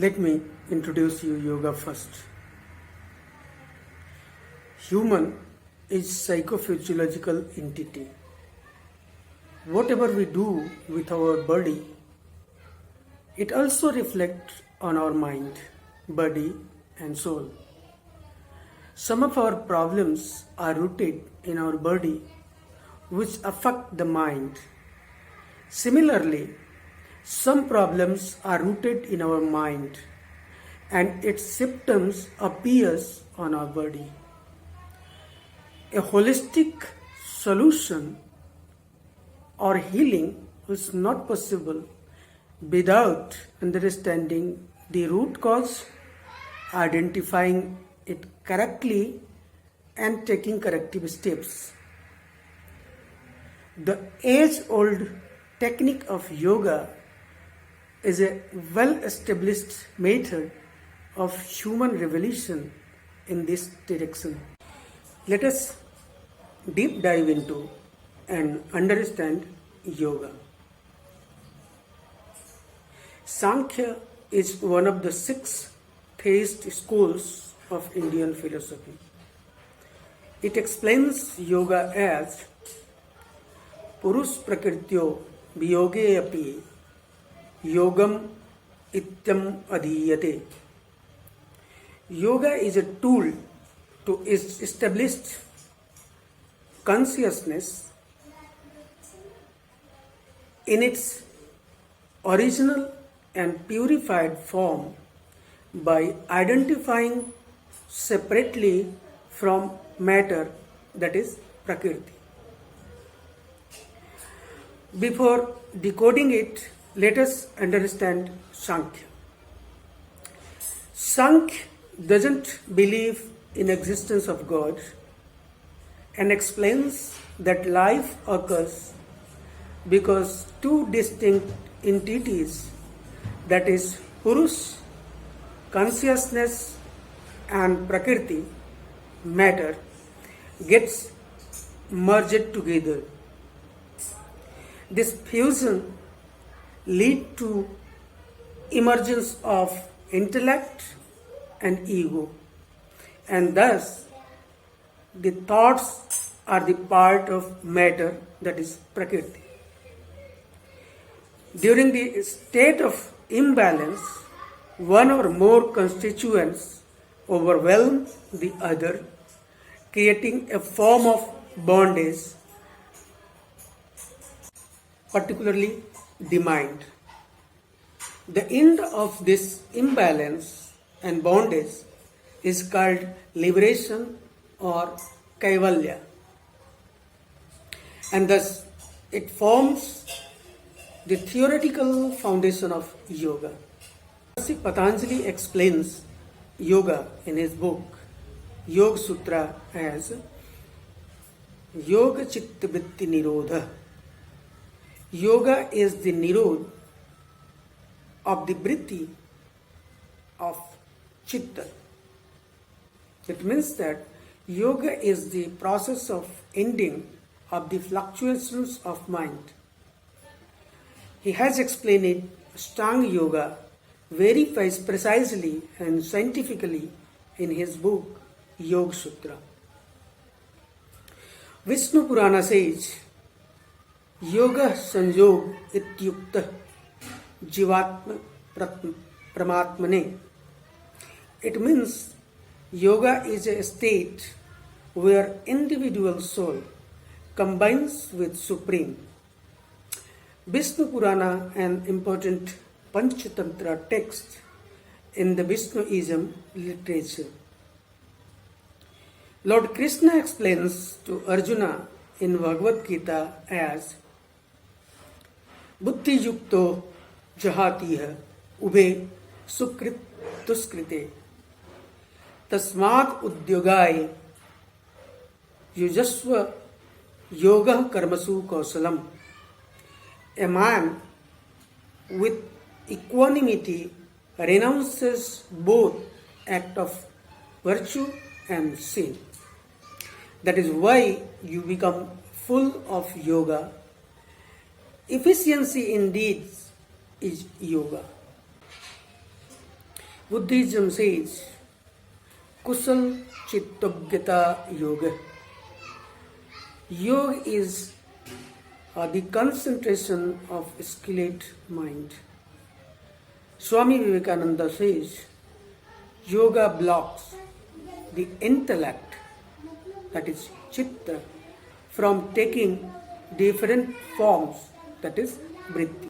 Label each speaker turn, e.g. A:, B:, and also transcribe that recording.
A: Let me introduce you yoga first. Human is psychophysiological entity. Whatever we do with our body, it also reflects on our mind, body and soul. Some of our problems are rooted in our body, which affect the mind. Similarly, some problems are rooted in our mind and its symptoms appears on our body. A holistic solution or healing is not possible without understanding the root cause, identifying it correctly and taking corrective steps. The age-old technique of yoga is a well-established method of human revolution in this direction. Let us deep dive into and understand yoga. Sankhya is one of the 6 theist schools of Indian philosophy. It explains yoga as Purush Prakrityo Viyoge Api Yogam Ityam Adhiyate. Yoga is a tool to establish consciousness in its original and purified form by identifying separately from matter, that is Prakriti. Before decoding it, let us understand Sankhya. Sankhya doesn't believe in existence of God and explains that life occurs because 2 distinct entities, that is Purush, consciousness, and Prakriti, matter, gets merged together. This fusion leads to emergence of intellect and ego, and thus the thoughts are the part of matter, that is Prakriti. During the state of imbalance, one or more constituents overwhelm the other, creating a form of bondage, particularly the mind. The end of this imbalance and bondage is called liberation or kaivalya, and thus it forms the theoretical foundation of yoga. Patanjali explains yoga in his book Yoga Sutra as Yoga Chitta Vritti Nirodha. Yoga is the nirodha of the vritti of chitta. It means that yoga is the process of ending of the fluctuations of mind. He has explained it, Ashtanga Yoga verifies precisely and scientifically in his book Yoga Sutra. Vishnu Purana says, Yoga Sanjog Ityukta Jivatma Pramatmane. It means yoga is a state where individual soul combines with Supreme. Vishnu Purana, an important Panchatantra text in the Vishnuism literature. Lord Krishna explains to Arjuna in Bhagavad Gita as Buddhi Yukto Jahatiha Ube Sukrit Tuskrite Tasmat Udyogai Yujasva Yoga Karmasu Kausalam. A man with equanimity renounces both act of virtue and sin. That is why you become full of yoga. Efficiency in deeds is yoga. Buddhism says Kusal Chittogata Yoga. Yoga is the concentration of skilled mind. Swami Vivekananda says yoga blocks the intellect, that is chitta, from taking different forms, that is vritti.